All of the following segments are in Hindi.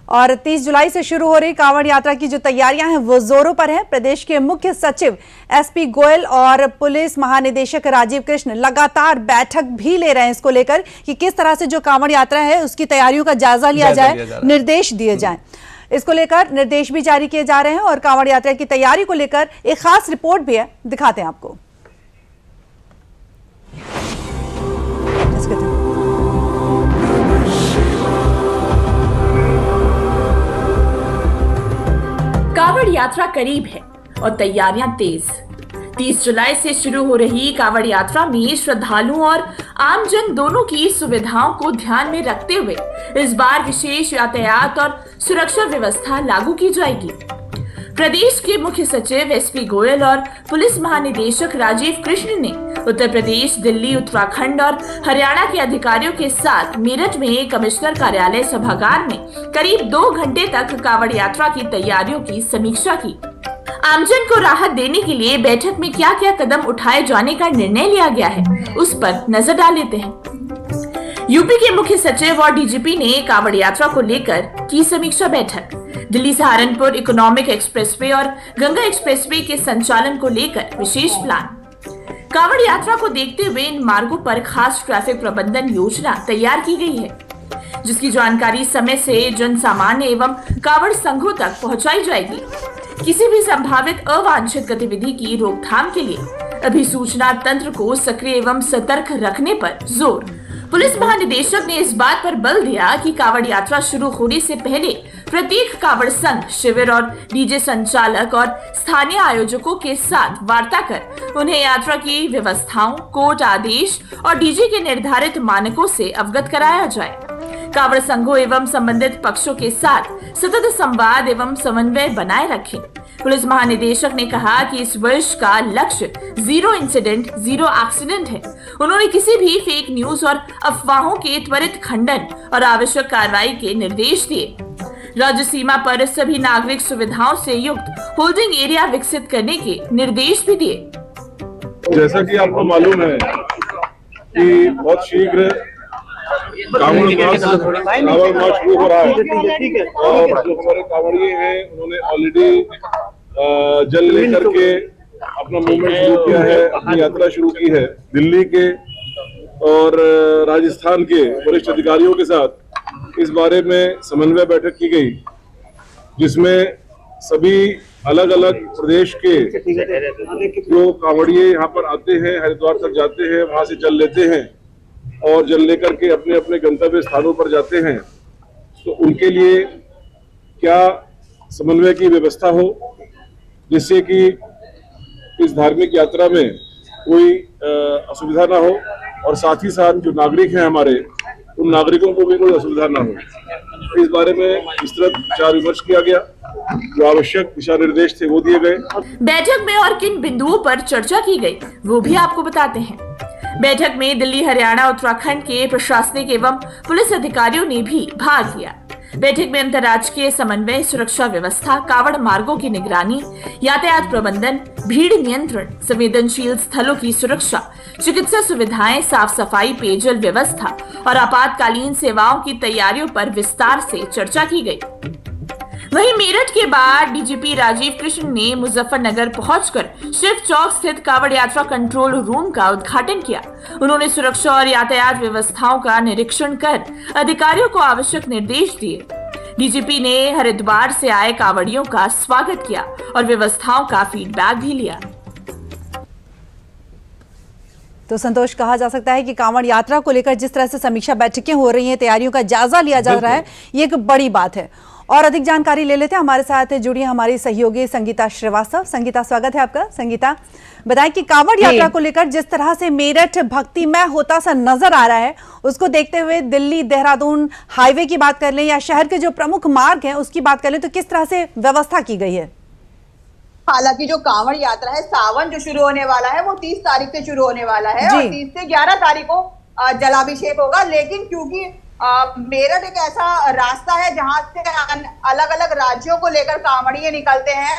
और 30 जुलाई से शुरू हो रही कांवड़ यात्रा की जो तैयारियां हैं वो जोरों पर हैं। प्रदेश के मुख्य सचिव एसपी गोयल और पुलिस महानिदेशक राजीव कृष्ण लगातार बैठक भी ले रहे हैं इसको लेकर कि किस तरह से जो कांवड़ यात्रा है उसकी तैयारियों का जायजा लिया जाए, निर्देश दिए जाएं। इसको लेकर निर्देश भी जारी किए जा रहे हैं और कांवड़ यात्रा की तैयारी को लेकर एक खास रिपोर्ट भी है, दिखाते हैं आपको। कांवड़ यात्रा करीब है और तैयारियां तेज। 30 जुलाई से शुरू हो रही कांवड़ यात्रा में श्रद्धालुओं और आमजन दोनों की सुविधाओं को ध्यान में रखते हुए इस बार विशेष यातायात और सुरक्षा व्यवस्था लागू की जाएगी। प्रदेश के मुख्य सचिव एसपी गोयल और पुलिस महानिदेशक राजीव कृष्ण ने उत्तर प्रदेश, दिल्ली, उत्तराखंड और हरियाणा के अधिकारियों के साथ मेरठ में कमिश्नर कार्यालय सभागार में करीब 2 घंटे तक कांवड़ यात्रा की तैयारियों की समीक्षा की। आमजन को राहत देने के लिए बैठक में क्या क्या कदम उठाए जाने का निर्णय लिया गया है, उस पर नजर डाल लेते हैं। यूपी के मुख्य सचिव और डीजीपी ने कांवड़ यात्रा को लेकर की समीक्षा बैठक। दिल्ली सहारनपुर इकोनॉमिक एक्सप्रेसवे और गंगा एक्सप्रेसवे के संचालन को लेकर विशेष प्लान। कांवड़ यात्रा को देखते हुए इन मार्गों पर खास ट्रैफिक प्रबंधन योजना तैयार की गई है, जिसकी जानकारी समय से जन सामान्य एवं कांवड़ संघों तक पहुंचाई जाएगी। किसी भी संभावित अवांछित गतिविधि की रोकथाम के लिए अभिसूचना तंत्र को सक्रिय एवं सतर्क रखने पर जोर। पुलिस महानिदेशक ने इस बात पर बल दिया कि कांवड़ यात्रा शुरू होने से पहले प्रत्येक कांवड़ संघ, शिविर और डीजे संचालक और स्थानीय आयोजकों के साथ वार्ता कर उन्हें यात्रा की व्यवस्थाओं, कोर्ट आदेश और डीजे के निर्धारित मानकों से अवगत कराया जाए। कांवड़ संघों एवं संबंधित पक्षों के साथ सतत संवाद एवं समन्वय बनाए रखें। पुलिस महानिदेशक ने कहा कि इस वर्ष का लक्ष्य 0 इंसिडेंट, 0 एक्सीडेंट है। उन्होंने किसी भी फेक न्यूज और अफवाहों के त्वरित खंडन और आवश्यक कार्रवाई के निर्देश दिए। राज्य सीमा पर सभी नागरिक सुविधाओं से युक्त होल्डिंग एरिया विकसित करने के निर्देश भी दिए। जैसा कि आपको मालूम है कि बहुत शीघ्र कांवड़ मार्च शुरू हो रहा है और जो हमारे कांवड़िए हैं उन्होंने ऑलरेडी जल लेकर के अपना मूवमेंट शुरू किया है, अपनी यात्रा शुरू की है। दिल्ली के और राजस्थान के वरिष्ठ अधिकारियों के साथ इस बारे में समन्वय बैठक की गई, जिसमें सभी अलग अलग प्रदेश के जो कांवड़िए यहाँ पर आते हैं, हरिद्वार तक जाते हैं, वहां से जल लेते हैं और जल लेकर के अपने अपने गंतव्य स्थानों पर जाते हैं, तो उनके लिए क्या समन्वय की व्यवस्था हो, जिससे कि इस धार्मिक यात्रा में कोई असुविधा ना हो और साथ ही साथ जो नागरिक हैं हमारे, उन नागरिकों को भी कोई असुविधा ना हो। इस बारे में विस्तृत विचार विमर्श किया गया, जो आवश्यक दिशा निर्देश थे वो दिए गए। बैठक में और किन बिंदुओं पर चर्चा की गई वो भी आपको बताते हैं। बैठक में दिल्ली, हरियाणा, उत्तराखंड के प्रशासनिक एवं पुलिस अधिकारियों ने भी भाग लिया। बैठक में अंतर्राज्यीय समन्वय, सुरक्षा व्यवस्था, कांवड़ मार्गों की निगरानी, यातायात प्रबंधन, भीड़ नियंत्रण, संवेदनशील स्थलों की सुरक्षा, चिकित्सा सुविधाएं, साफ सफाई, पेयजल व्यवस्था और आपातकालीन सेवाओं की तैयारियों पर विस्तार से चर्चा की गई। वहीं मेरठ के बाद डीजीपी राजीव कृष्ण ने मुजफ्फरनगर पहुंचकर शिव चौक स्थित कांवड़ यात्रा कंट्रोल रूम का उद्घाटन किया। उन्होंने सुरक्षा और यातायात व्यवस्थाओं का निरीक्षण कर अधिकारियों को आवश्यक निर्देश दिए। डीजीपी ने हरिद्वार से आए कांवड़ियों का स्वागत किया और व्यवस्थाओं का फीडबैक भी लिया। तो संतोष, कहा जा सकता है कि कांवड़ यात्रा को लेकर जिस तरह से समीक्षा बैठकें हो रही हैं, तैयारियों का जायजा लिया जा रहा है, ये एक बड़ी बात है। और अधिक जानकारी ले लेते हैं, हमारे साथ जुड़ी हमारी सहयोगी संगीता श्रीवास्तव। संगीता, स्वागत है आपका। संगीता, बताएं कि कांवड़ यात्रा को लेकर जिस तरह से मेरठ भक्तिमय होता सा नजर आ रहा है, उसको देखते हुए दिल्ली देहरादून हाईवे की बात कर लें या शहर के जो प्रमुख मार्ग हैं उसकी बात कर लें, तो किस तरह से व्यवस्था की गई है? हालांकि जो कांवड़ यात्रा है, सावन जो शुरू होने वाला है वो 30 तारीख से शुरू होने वाला है और 30 से 11 तारीख को जलाभिषेक होगा। लेकिन क्योंकि मेरठ एक ऐसा रास्ता है जहां से अलग अलग राज्यों को लेकर कांवड़िए निकलते हैं,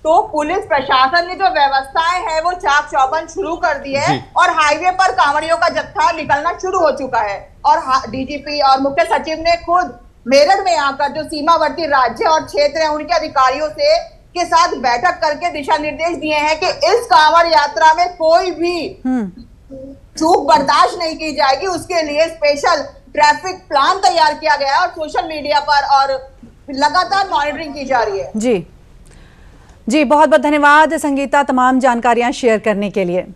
तो पुलिस प्रशासन ने जो व्यवस्थाएं हैं वो चाक चौबंद शुरू कर दी है और हाईवे पर कांवड़ियों का जत्था निकलना शुरू हो चुका है। और डीजीपी और मुख्य सचिव ने खुद मेरठ में आकर जो सीमावर्ती राज्य और क्षेत्र है उनके अधिकारियों से के साथ बैठक करके दिशा निर्देश दिए हैं कि इस कांवड़ यात्रा में कोई भी चूक बर्दाश्त नहीं की जाएगी। उसके लिए स्पेशल ट्रैफिक प्लान तैयार किया गया है और सोशल मीडिया पर और लगातार मॉनिटरिंग की जा रही है। जी, बहुत बहुत धन्यवाद संगीता, तमाम जानकारियां शेयर करने के लिए।